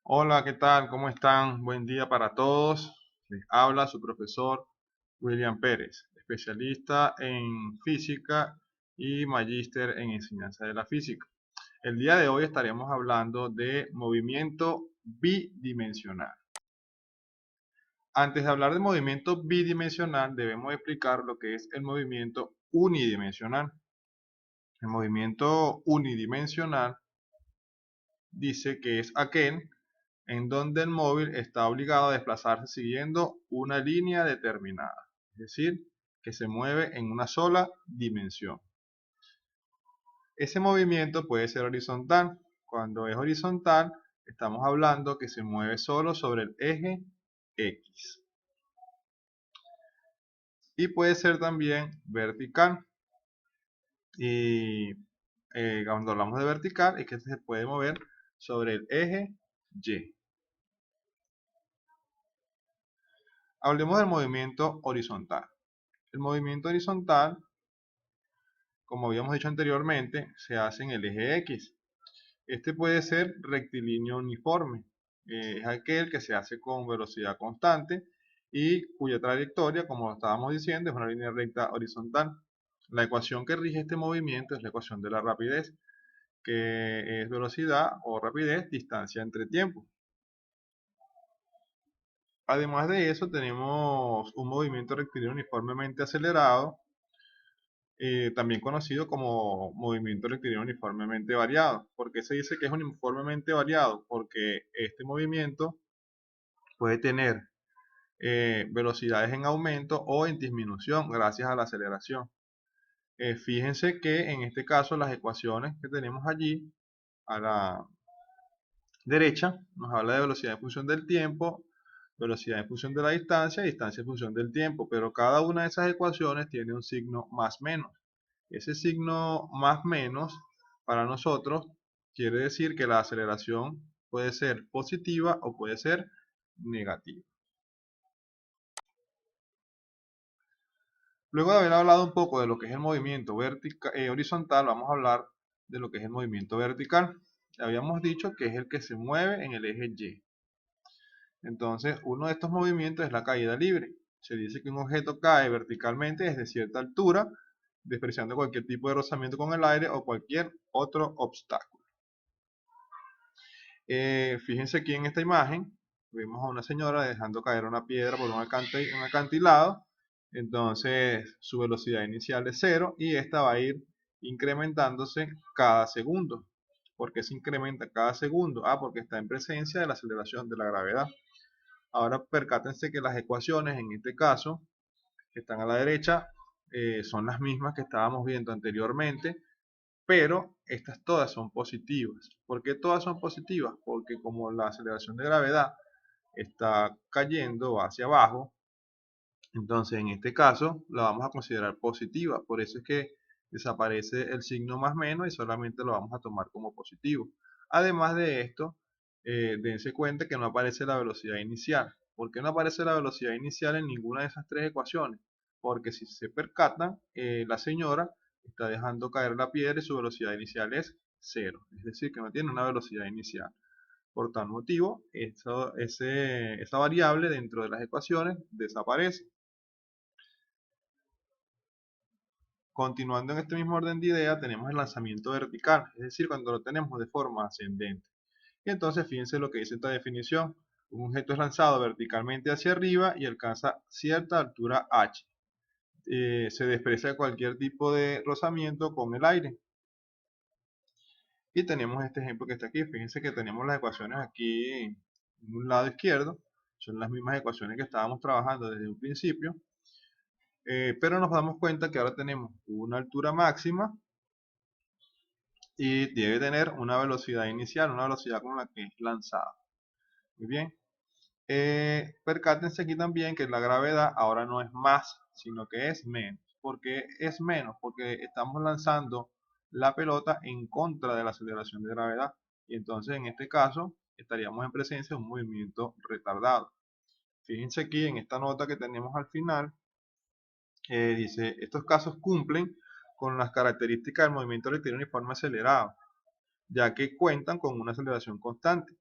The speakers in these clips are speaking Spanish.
Hola, ¿qué tal? ¿Cómo están? Buen día para todos. Les habla su profesor William Pérez, especialista en física y magíster en enseñanza de la física. El día de hoy estaremos hablando de movimiento bidimensional. Antes de hablar de movimiento bidimensional, debemos explicar lo que es el movimiento unidimensional. El movimiento unidimensional dice que es aquel en donde el móvil está obligado a desplazarse siguiendo una línea determinada, es decir, que se mueve en una sola dimensión. Ese movimiento puede ser horizontal. Cuando es horizontal, estamos hablando que se mueve solo sobre el eje X. Y puede ser también vertical. Y cuando hablamos de vertical, es que se puede mover sobre el eje Y. Hablemos del movimiento horizontal. El movimiento horizontal, como habíamos dicho anteriormente, se hace en el eje X. Este puede ser rectilíneo uniforme. Es aquel que se hace con velocidad constante y cuya trayectoria, como lo estábamos diciendo, es una línea recta horizontal. La ecuación que rige este movimiento es la ecuación de la rapidez, que es velocidad o rapidez, distancia entre tiempo. Además de eso, tenemos un movimiento rectilíneo uniformemente acelerado, también conocido como movimiento rectilíneo uniformemente variado. ¿Por qué se dice que es uniformemente variado? Porque este movimiento puede tener velocidades en aumento o en disminución gracias a la aceleración. Fíjense que en este caso las ecuaciones que tenemos allí a la derecha nos habla de velocidad en función del tiempo, velocidad en función de la distancia y distancia en función del tiempo, pero cada una de esas ecuaciones tiene un signo más menos. Ese signo más menos para nosotros quiere decir que la aceleración puede ser positiva o puede ser negativa. Luego de haber hablado un poco de lo que es el movimiento horizontal, vamos a hablar de lo que es el movimiento vertical. Habíamos dicho que es el que se mueve en el eje Y. Entonces, uno de estos movimientos es la caída libre. Se dice que un objeto cae verticalmente desde cierta altura, despreciando cualquier tipo de rozamiento con el aire o cualquier otro obstáculo. Fíjense aquí en esta imagen, vemos a una señora dejando caer una piedra por un acantilado. Entonces su velocidad inicial es cero y esta va a ir incrementándose cada segundo. ¿Por qué se incrementa cada segundo? Porque está en presencia de la aceleración de la gravedad. Ahora percátense que las ecuaciones en este caso, que están a la derecha, son las mismas que estábamos viendo anteriormente, pero estas todas son positivas. ¿Por qué todas son positivas? Porque como la aceleración de gravedad está cayendo hacia abajo, entonces en este caso la vamos a considerar positiva. Por eso es que desaparece el signo más menos y solamente lo vamos a tomar como positivo. Además de esto, dense cuenta que no aparece la velocidad inicial. ¿Por qué no aparece la velocidad inicial en ninguna de esas tres ecuaciones? Porque si se percatan, la señora está dejando caer la piedra y su velocidad inicial es cero. Es decir, que no tiene una velocidad inicial. Por tal motivo, esa variable dentro de las ecuaciones desaparece. Continuando en este mismo orden de ideas, tenemos el lanzamiento vertical, es decir, cuando lo tenemos de forma ascendente. Y entonces fíjense lo que dice esta definición. Un objeto es lanzado verticalmente hacia arriba y alcanza cierta altura h. Se desprecia cualquier tipo de rozamiento con el aire. Y tenemos este ejemplo que está aquí. Fíjense que tenemos las ecuaciones aquí en un lado izquierdo. Son las mismas ecuaciones que estábamos trabajando desde un principio. Pero nos damos cuenta que ahora tenemos una altura máxima y debe tener una velocidad inicial, una velocidad con la que es lanzado. Muy bien. Percátense aquí también que la gravedad ahora no es más, sino que es menos. ¿Por qué es menos? Porque estamos lanzando la pelota en contra de la aceleración de gravedad. Y entonces en este caso estaríamos en presencia de un movimiento retardado. Fíjense aquí en esta nota que tenemos al final, dice, estos casos cumplen con las características del movimiento rectilíneo uniforme acelerado, ya que cuentan con una aceleración constante.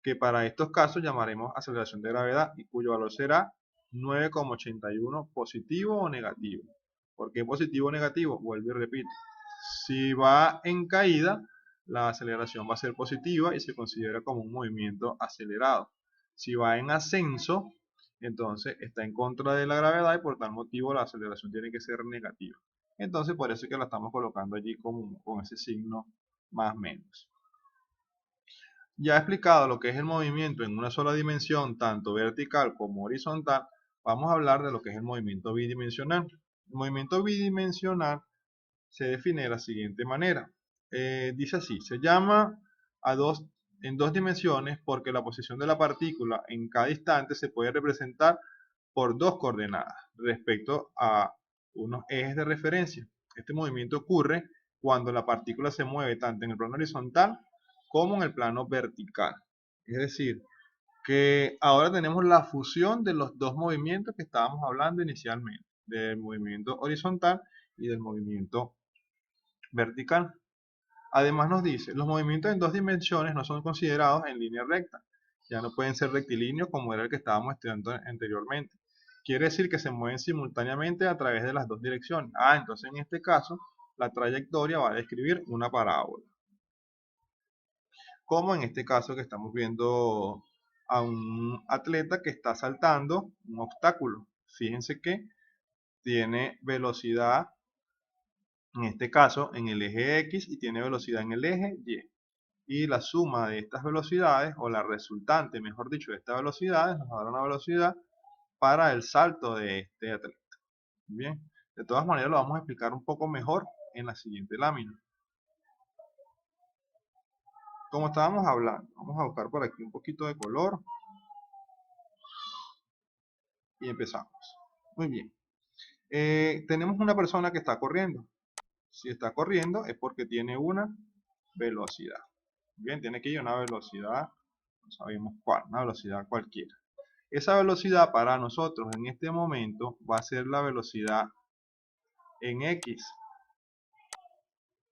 que para estos casos llamaremos aceleración de gravedad y cuyo valor será 9,81 positivo o negativo. ¿Por qué positivo o negativo? Vuelvo y repito. Si va en caída, la aceleración va a ser positiva y se considera como un movimiento acelerado. Si va en ascenso, entonces está en contra de la gravedad y por tal motivo la aceleración tiene que ser negativa. Entonces por eso es que la estamos colocando allí con ese signo más menos. Ya he explicado lo que es el movimiento en una sola dimensión, tanto vertical como horizontal, vamos a hablar de lo que es el movimiento bidimensional. El movimiento bidimensional se define de la siguiente manera. Dice así, se llama en dos dimensiones porque la posición de la partícula en cada instante se puede representar por dos coordenadas respecto a unos ejes de referencia. Este movimiento ocurre cuando la partícula se mueve tanto en el plano horizontal como en el plano vertical. Es decir, que ahora tenemos la fusión de los dos movimientos que estábamos hablando inicialmente, del movimiento horizontal y del movimiento vertical. Además nos dice, los movimientos en dos dimensiones no son considerados en línea recta, ya no pueden ser rectilíneos como era el que estábamos estudiando anteriormente. Quiere decir que se mueven simultáneamente a través de las dos direcciones. Entonces en este caso, la trayectoria va a describir una parábola. Como en este caso que estamos viendo a un atleta que está saltando un obstáculo. Fíjense que tiene velocidad, en este caso, en el eje X y tiene velocidad en el eje Y. Y la suma de estas velocidades, o la resultante, mejor dicho, de estas velocidades, nos va a dar una velocidad para el salto de este atleta. Bien, de todas maneras lo vamos a explicar un poco mejor en la siguiente lámina. Como estábamos hablando, vamos a buscar por aquí un poquito de color y empezamos. Muy bien. Tenemos una persona que está corriendo. Si está corriendo es porque tiene una velocidad. Bien, tiene que ir a una velocidad, no sabemos cuál, una velocidad cualquiera. Esa velocidad para nosotros en este momento va a ser la velocidad en X.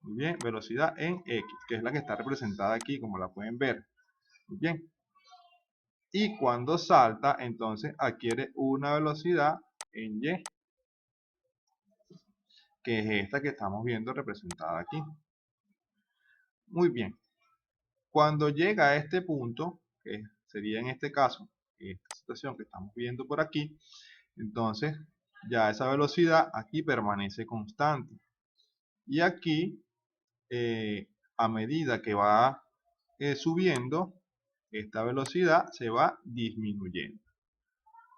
Muy bien, velocidad en X, que es la que está representada aquí, como la pueden ver. Muy bien. Y cuando salta, entonces adquiere una velocidad en Y, que es esta que estamos viendo representada aquí. Muy bien. Cuando llega a este punto, que sería en este caso, esta situación que estamos viendo por aquí, entonces ya esa velocidad aquí permanece constante. Y aquí, a medida que va subiendo, esta velocidad se va disminuyendo.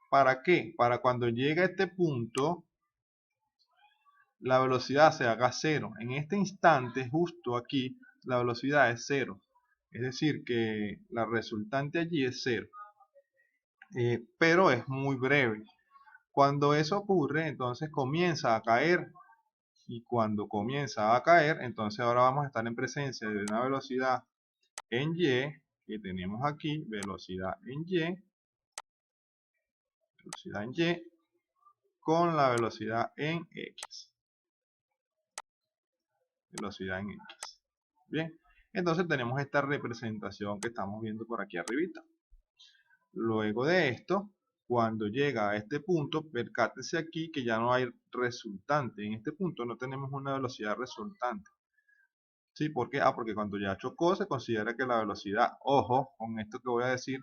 ¿Para qué? Para cuando llega a este punto, la velocidad se haga cero. En este instante, justo aquí, la velocidad es cero. Es decir, que la resultante allí es cero. Pero es muy breve. Cuando eso ocurre, entonces comienza a caer. Y cuando comienza a caer, entonces ahora vamos a estar en presencia de una velocidad en Y, que tenemos aquí, velocidad en Y, con la velocidad en X. Velocidad en X. Bien, entonces tenemos esta representación que estamos viendo por aquí arribita. Luego de esto, cuando llega a este punto, percátese aquí que ya no hay resultante. En este punto no tenemos una velocidad resultante. ¿Sí? ¿Por qué? Porque cuando ya chocó se considera que la velocidad, ojo con esto que voy a decir,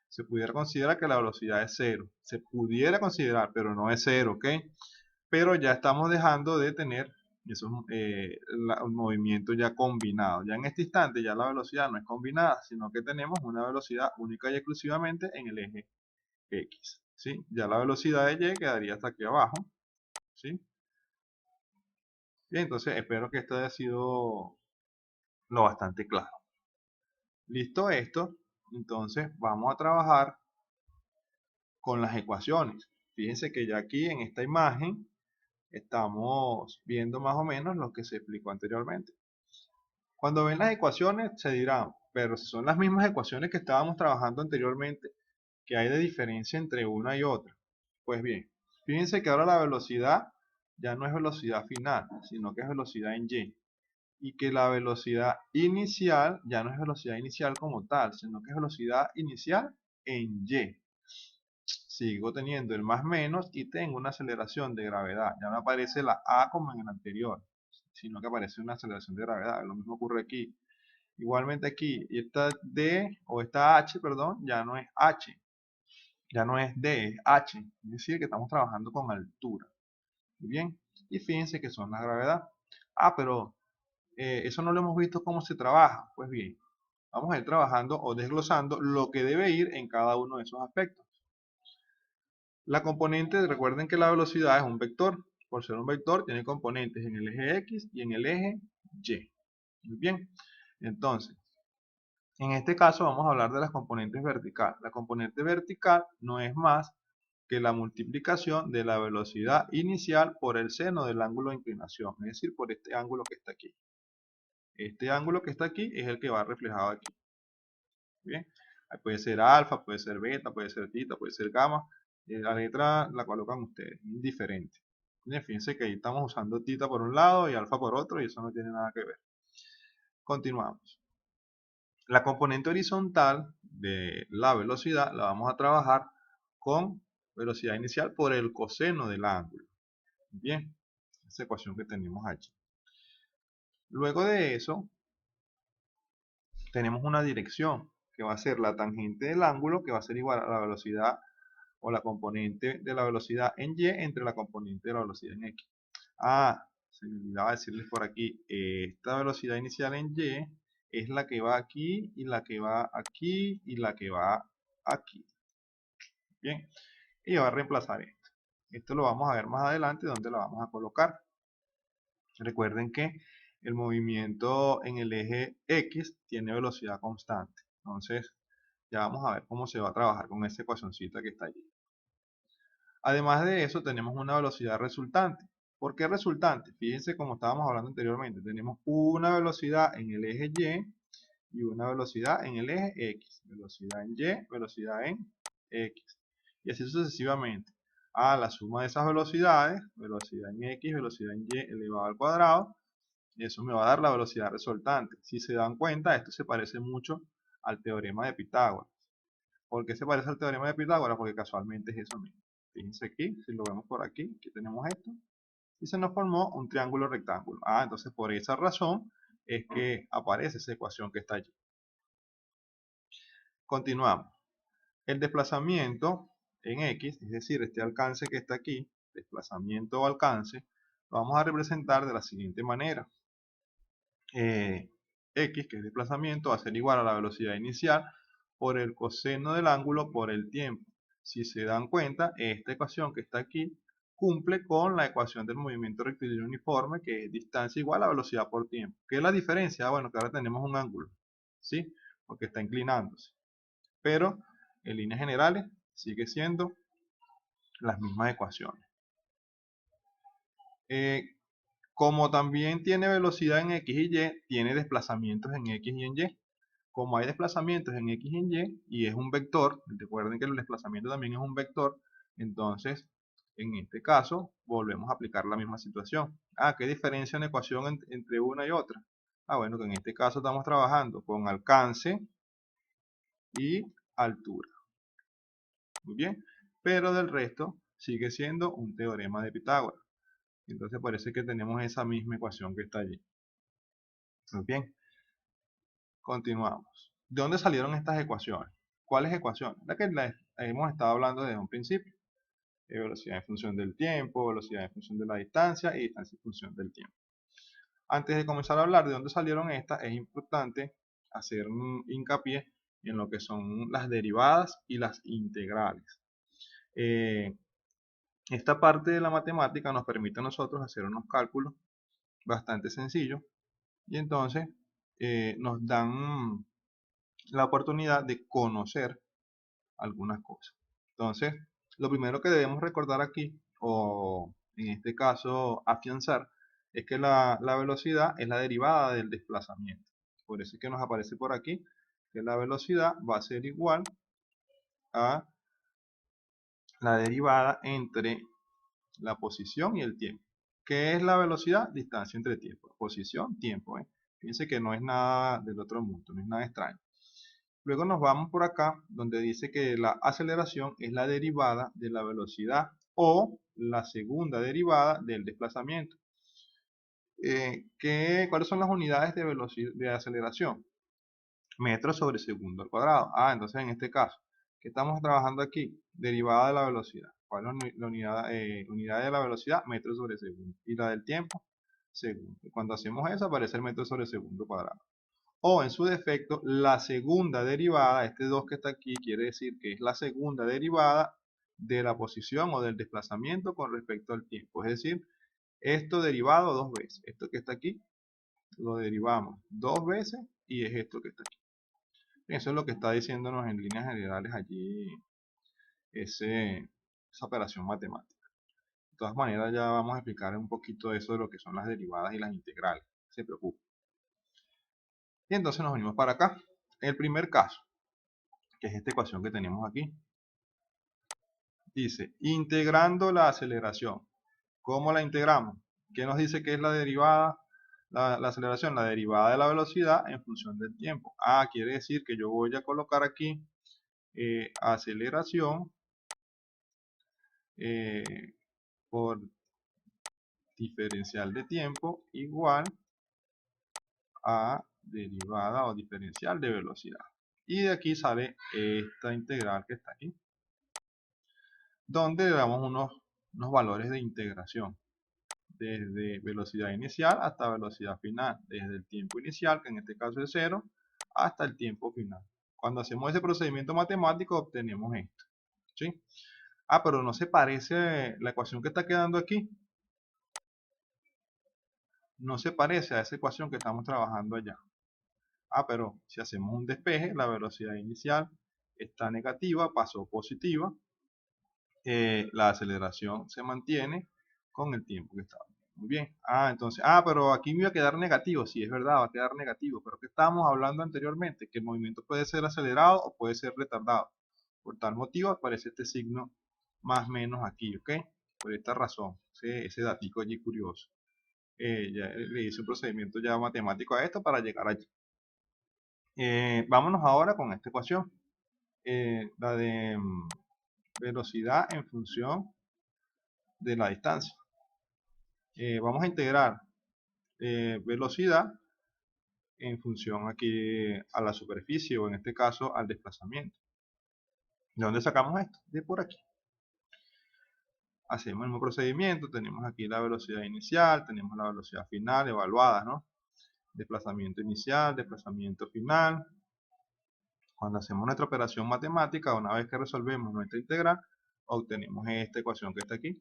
se pudiera considerar que la velocidad es cero. Se pudiera considerar, pero no es cero, ¿ok? Pero ya estamos dejando de tener un movimiento ya combinado. Ya en este instante ya la velocidad no es combinada, sino que tenemos una velocidad única y exclusivamente en el eje X. ¿Sí? Ya la velocidad de Y quedaría hasta aquí abajo. ¿Sí? Bien, entonces espero que esto haya sido lo bastante claro. Listo esto, entonces vamos a trabajar con las ecuaciones. Fíjense que ya aquí en esta imagen estamos viendo más o menos lo que se explicó anteriormente. Cuando ven las ecuaciones se dirán, pero si son las mismas ecuaciones que estábamos trabajando anteriormente, ¿qué hay de diferencia entre una y otra? Pues bien, fíjense que ahora la velocidad ya no es velocidad final, sino que es velocidad en Y. y que la velocidad inicial ya no es velocidad inicial como tal, sino que es velocidad inicial en y. Sigo teniendo el más menos y tengo una aceleración de gravedad. Ya no aparece la a como en el anterior, sino que aparece una aceleración de gravedad. Lo mismo ocurre aquí. Igualmente aquí, esta d o esta h, perdón, ya no es h, ya no es d, es h. Es decir, que estamos trabajando con altura. Muy bien. Y fíjense que son la gravedad. Ah, pero eso no lo hemos visto cómo se trabaja. Pues bien, vamos a ir trabajando o desglosando lo que debe ir en cada uno de esos aspectos. La componente, recuerden que la velocidad es un vector. Por ser un vector, tiene componentes en el eje X y en el eje Y. Muy bien. Entonces, en este caso vamos a hablar de las componentes verticales. La componente vertical no es más que la multiplicación de la velocidad inicial por el seno del ángulo de inclinación, es decir, por este ángulo que está aquí. Este ángulo que está aquí es el que va reflejado aquí. Bien, ahí puede ser alfa, puede ser beta, puede ser tita, puede ser gamma. La letra la colocan ustedes, indiferente. Bien, fíjense que ahí estamos usando tita por un lado y alfa por otro y eso no tiene nada que ver. Continuamos. La componente horizontal de la velocidad la vamos a trabajar con velocidad inicial por el coseno del ángulo. Bien, esa ecuación que tenemos aquí. Luego de eso, tenemos una dirección que va a ser la tangente del ángulo, que va a ser igual a la velocidad o la componente de la velocidad en y entre la componente de la velocidad en x. Ah, se me olvidaba decirles por aquí, esta velocidad inicial en y es la que va aquí y la que va aquí y la que va aquí. Bien, y va a reemplazar esto. Esto lo vamos a ver más adelante donde la vamos a colocar. Recuerden que el movimiento en el eje X tiene velocidad constante. Entonces, ya vamos a ver cómo se va a trabajar con esa ecuacioncita que está allí. Además de eso, tenemos una velocidad resultante. ¿Por qué resultante? Fíjense como estábamos hablando anteriormente. Tenemos una velocidad en el eje Y una velocidad en el eje X. Velocidad en Y, velocidad en X. Y así sucesivamente. A la suma de esas velocidades, velocidad en X, velocidad en Y elevado al cuadrado, eso me va a dar la velocidad resultante. Si se dan cuenta, esto se parece mucho al teorema de Pitágoras. ¿Por qué se parece al teorema de Pitágoras? Porque casualmente es eso mismo. Fíjense aquí, si lo vemos por aquí, aquí tenemos esto. Y se nos formó un triángulo rectángulo. Ah, entonces por esa razón es que aparece esa ecuación que está allí. Continuamos. El desplazamiento en X, es decir, este alcance que está aquí, desplazamiento o alcance, lo vamos a representar de la siguiente manera. X, que es desplazamiento, va a ser igual a la velocidad inicial por el coseno del ángulo por el tiempo. Si se dan cuenta, esta ecuación que está aquí cumple con la ecuación del movimiento rectilíneo uniforme, que es distancia igual a velocidad por tiempo. ¿Qué es la diferencia? Bueno, que ahora tenemos un ángulo, ¿sí? Porque está inclinándose. Pero en líneas generales sigue siendo las mismas ecuaciones. Como también tiene velocidad en X y Y, tiene desplazamientos en X y en Y. Como hay desplazamientos en X y en Y es un vector, recuerden que el desplazamiento también es un vector, entonces en este caso volvemos a aplicar la misma situación. Ah, ¿qué diferencia en ecuación entre una y otra? Ah, bueno, que en este caso estamos trabajando con alcance y altura. Muy bien, pero del resto sigue siendo un teorema de Pitágoras. Entonces parece que tenemos esa misma ecuación que está allí. Muy bien, continuamos. ¿De dónde salieron estas ecuaciones? ¿Cuáles ecuaciones? La que hemos estado hablando desde un principio. Velocidad en función del tiempo, velocidad en función de la distancia y distancia en función del tiempo. Antes de comenzar a hablar de dónde salieron estas, es importante hacer un hincapié en lo que son las derivadas y las integrales. Esta parte de la matemática nos permite a nosotros hacer unos cálculos bastante sencillos y entonces nos dan la oportunidad de conocer algunas cosas. Entonces, lo primero que debemos recordar aquí, o en este caso afianzar, es que la velocidad es la derivada del desplazamiento. Por eso es que nos aparece por aquí que la velocidad va a ser igual a la derivada entre la posición y el tiempo. ¿Qué es la velocidad? Distancia entre tiempo. Posición, tiempo. Fíjense que no es nada del otro mundo, no es nada extraño. Luego nos vamos por acá, donde dice que la aceleración es la derivada de la velocidad o la segunda derivada del desplazamiento. ¿Cuáles son las unidades de velocidad de aceleración? Metros sobre segundo al cuadrado. Entonces en este caso, ¿qué estamos trabajando aquí? Derivada de la velocidad. ¿Cuál es la unidad de la velocidad? Metros sobre segundo. Y la del tiempo, segundo. Cuando hacemos eso, aparece el metro sobre segundo cuadrado. O en su defecto, la segunda derivada, este 2 que está aquí, quiere decir que es la segunda derivada de la posición o del desplazamiento con respecto al tiempo. Es decir, esto derivado dos veces. Esto que está aquí, lo derivamos dos veces y es esto que está aquí. Eso es lo que está diciéndonos en líneas generales allí esa operación matemática. De todas maneras, ya vamos a explicar un poquito eso de lo que son las derivadas y las integrales. No se preocupe. Y entonces nos venimos para acá. El primer caso, que es esta ecuación que tenemos aquí, dice, integrando la aceleración. ¿Cómo la integramos? ¿Qué nos dice que es la derivada? La aceleración, la derivada de la velocidad en función del tiempo. Quiere decir que yo voy a colocar aquí aceleración por diferencial de tiempo igual a derivada o diferencial de velocidad. Y de aquí sale esta integral que está aquí, donde le damos unos valores de integración, desde velocidad inicial hasta velocidad final, desde el tiempo inicial, que en este caso es 0, hasta el tiempo final. Cuando hacemos ese procedimiento matemático obtenemos esto, ¿sí? Pero no se parece la ecuación que está quedando aquí, no se parece a esa ecuación que estamos trabajando allá. Pero si hacemos un despeje, la velocidad inicial está negativa, pasó positiva, la aceleración se mantiene con el tiempo que estaba. Muy bien. Entonces, pero aquí me iba a quedar negativo. Sí, es verdad, va a quedar negativo. Pero que estábamos hablando anteriormente, que el movimiento puede ser acelerado o puede ser retardado. Por tal motivo aparece este signo más menos aquí, ¿ok? Por esta razón, ese datico allí curioso. Ya le hice un procedimiento ya matemático a esto para llegar allí. Vámonos ahora con esta ecuación, la de velocidad en función de la distancia. Vamos a integrar velocidad en función aquí a la superficie o en este caso al desplazamiento. ¿De dónde sacamos esto? De por aquí. Hacemos el mismo procedimiento, tenemos aquí la velocidad inicial, tenemos la velocidad final evaluada, ¿no? Desplazamiento inicial, desplazamiento final. Cuando hacemos nuestra operación matemática, una vez que resolvemos nuestra integral, obtenemos esta ecuación que está aquí.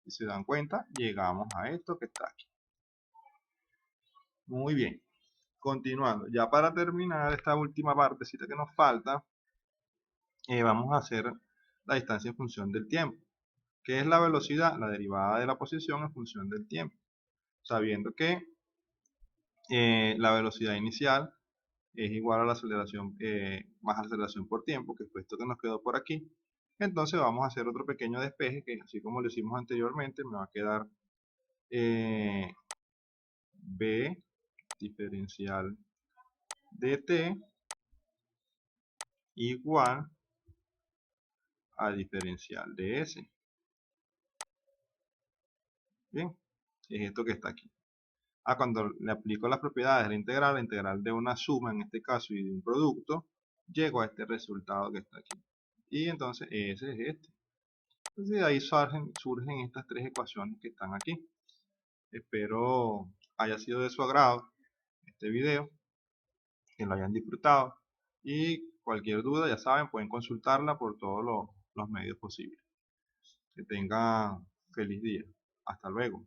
Si se dan cuenta, llegamos a esto que está aquí. Muy bien. Continuando. Ya para terminar esta última partecita que nos falta, vamos a hacer la distancia en función del tiempo. ¿Qué es la velocidad? La derivada de la posición en función del tiempo. Sabiendo que la velocidad inicial es igual a la aceleración más aceleración por tiempo, que fue esto que nos quedó por aquí. Entonces vamos a hacer otro pequeño despeje, que así como lo hicimos anteriormente, me va a quedar B diferencial de t igual a diferencial de s. Bien, es esto que está aquí. Cuando le aplico las propiedades de la integral de una suma en este caso y de un producto, llego a este resultado que está aquí. Y entonces ese es este. Entonces de ahí surgen estas tres ecuaciones que están aquí. Espero haya sido de su agrado este video, que lo hayan disfrutado. Y cualquier duda, ya saben, pueden consultarla por todos los medios posibles. Que tengan feliz día. Hasta luego.